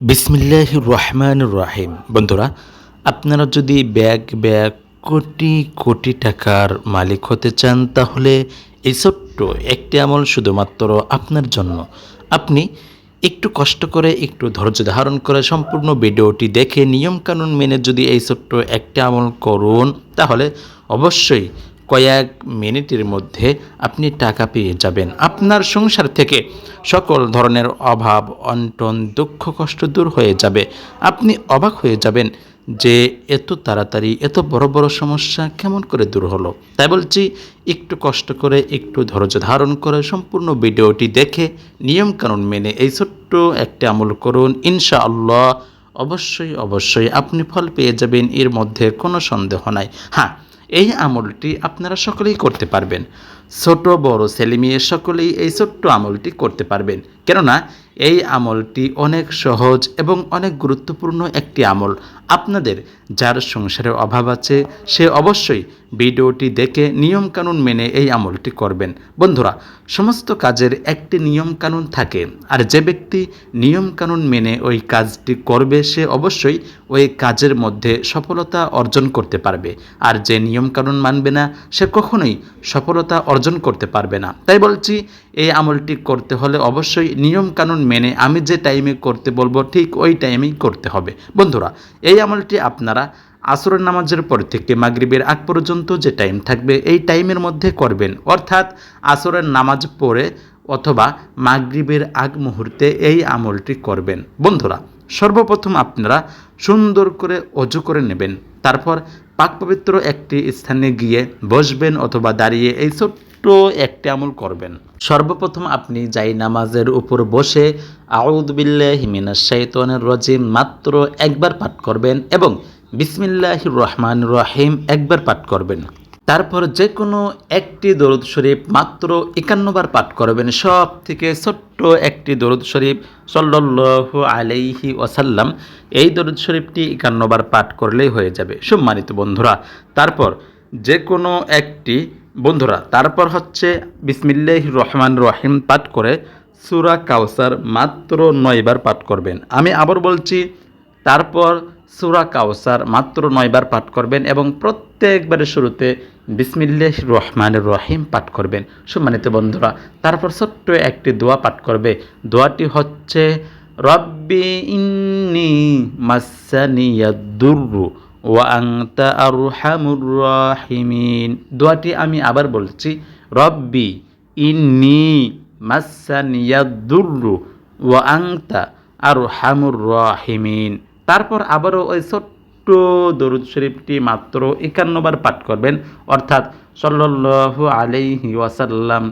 বিসমিল্লাহির রহমানির রহিম। বন্ধুরা, আপনারা যদি ব্যাগ ব্যাগ কোটি কোটি টাকার মালিক হতে চান, তাহলে এই ছোট্ট একটি আমল শুধুমাত্র আপনার জন্য। আপনি একটু কষ্ট করে, একটু ধৈর্য ধারণ করে সম্পূর্ণ ভিডিওটি দেখে নিয়মকানুন মেনে যদি এই ছোট্ট একটি আমল করুন, তাহলে অবশ্যই কয়েক মিনিটের মধ্যে আপনি টাকা পেয়ে যাবেন। আপনার সংসার থেকে সকল ধরনের অভাব, অনটন, দুঃখ, কষ্ট দূর হয়ে যাবে। আপনি অবাক হয়ে যাবেন যে এত তাড়াতাড়ি এত বড় বড় সমস্যা কেমন করে দূর হলো। তাই বলছি, একটু কষ্ট করে, একটু ধৈর্য ধারণ করে সম্পূর্ণ ভিডিওটি দেখে নিয়মকানুন মেনে এই ছোট্ট একটি আমল করুন। ইনশাআল্লাহ অবশ্যই অবশ্যই আপনি ফল পেয়ে যাবেন, এর মধ্যে কোনো সন্দেহ নাই। হ্যাঁ, এই আমলটি আপনারা সকলেই করতে পারবেন। ছোট বড় ছেলে মেয়ে সকলেই এই ছোট্ট আমলটি করতে পারবেন, কেননা এই আমলটি অনেক সহজ এবং অনেক গুরুত্বপূর্ণ একটি আমল। আপনাদের যার সংসারের অভাব আছে, সে অবশ্যই ভিডিওটি দেখে নিয়মকানুন মেনে এই আমলটি করবেন। বন্ধুরা, সমস্ত কাজের একটি নিয়মকানুন থাকে, আর যে ব্যক্তি নিয়মকানুন মেনে ওই কাজটি করবে, সে অবশ্যই ওই কাজের মধ্যে সফলতা অর্জন করতে পারবে। আর যে নিয়মকানুন মানবে না, সে কখনোই সফলতা অর্জন করতে পারবে না। তাই বলছি, এই আমলটি করতে হলে অবশ্যই নিয়মকানুন মেনে আমি যে টাইমে করতে বলবো, ঠিক ওই টাইমেই করতে হবে। বন্ধুরা, এই আমলটি আপনারা আসরের নামাজের পর থেকে মাগরিবের আগ পর্যন্ত যে টাইম থাকবে, এই টাইমের মধ্যে করবেন। অর্থাৎ আসরের নামাজ পড়ে অথবা মাগরিবের আগ মুহূর্তে এই আমলটি করবেন। বন্ধুরা, সর্বপ্রথম আপনারা সুন্দর করে অজু করে নেবেন। তারপর পাক পবিত্র একটি স্থানে গিয়ে বসবেন অথবা দাঁড়িয়ে এই ছোট্ট একটি আমল করবেন। সর্বপ্রথম আপনি যাই নামাজের উপর বসে আউযু বিল্লাহি মিনাশ শাইতানির রাজিম মাত্র একবার পাঠ করবেন এবং বিসমিল্লাহির রহমানির রহিম একবার পাঠ করবেন। তারপর যে কোনো একটি দরুদ শরীফ মাত্র 51 বার পাঠ করবেন। সব থেকে ছোট্ট একটি দরুদ শরীফ সাল্লাল্লাহু আলাইহি ওয়াসাল্লাম, এই দরুদ শরীফটি 51 বার পাঠ করলেই হয়ে যাবে সম্মানিত বন্ধুরা। তারপর যে কোনো একটি তারপর হচ্ছে বিসমিল্লাহির রহমানির রহিম পাঠ করে সূরা কাউসার মাত্র 9 বার পাঠ করবেন। আমি আবার বলছি, তারপর সূরা কাউসার মাত্র 9 বার পাঠ করবেন এবং প্রত্যেকবারের শুরুতে বিসমিল্লাহির রহমানির রহিম পাঠ করবেন সম্মানিত বন্ধুরা। তারপর ছোট্ট একটি দোয়া পাঠ করবে। দোয়াটি হচ্ছে রব্বি ইন্নী মাসানিয়াদ দুররু ওয়া আনতা আরহামুর রাহিমিন। দোয়াটি আমি আবার বলছি, রব্বি ইন্নী মাসানিয়াদ দুররু ওয়া আনতা আরহামুর রাহিমিন। তারপর আবারও ওই ছোট্ট দরুদ শরীফটি মাত্র 51 বার পাঠ করবেন। অর্থাৎ সাল্লাল্লাহু আলাইহি ওয়াসাল্লাম,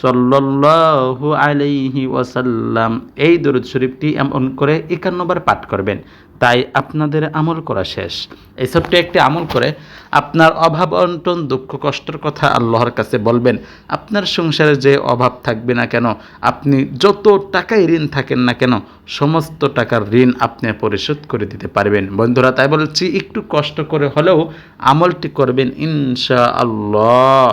সাল্লাল্লাহু আলাইহি ওয়াসাল্লাম, এই দরুদ শরীফটি এমন করে 51 বার পাঠ করবেন। তাই আপনাদের আমল করা শেষ। এই ছোট্ট একটি আমল করে আপনার অভাব, অনটন, দুঃখ, কষ্টের কথা আল্লাহর কাছে বলবেন। আপনার সংসারে যে অভাব থাকবে না কেন, আপনি যত টাকায় ঋণ থাকেন না কেন, সমস্ত টাকার ঋণ আপনি পরিশোধ করে দিতে পারবেন। বন্ধুরা, তাই বলছি, একটু কষ্ট করে হলেও আমলটি করবেন, ইনশাআল্লাহ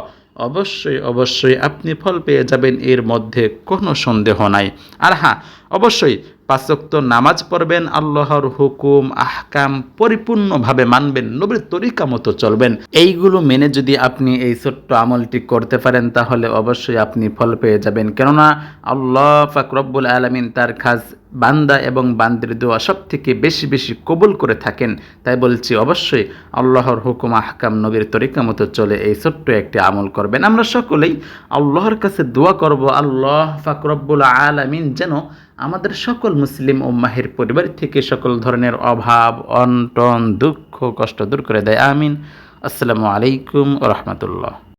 অবশ্যই অবশ্যই আপনি ফল পেয়ে যাবেন, এর মধ্যে কোনো সন্দেহ নাই। আর হ্যাঁ, অবশ্যই 5 ওয়াক্ত নামাজ পড়বেন, আল্লাহর হুকুম আহকাম পরিপূর্ণভাবে মানবেন, নবীর তরিকা মতো চলবেন। এইগুলো মেনে যদি আপনি এই ছোট্ট আমলটি করতে পারেন, তাহলে অবশ্যই আপনি ফল পেয়ে যাবেন। কেননা আল্লাহ পাক রব্বুল আলামিন তার খাস বান্দা এবং বান্দির দোয়া সব থেকে বেশি বেশি কবুল করে থাকেন। তাই বলছি, অবশ্যই আল্লাহর হুকুম আহকাম নবীর তরিকা মতো চলে এই ছোট্ট একটি আমল করবেন। আমরা সকলেই আল্লাহর কাছে দোয়া করব, আল্লাহ পাক রব্বুল আলামিন যেন আমাদের সকল মুসলিম উম্মাহের পরিবার থেকে সকল ধরনের অভাব, অনটন, দুঃখ, কষ্ট দূর করে দেয়। আমিন। আসসালামু আলাইকুম ওয়া রাহমাতুল্লাহ।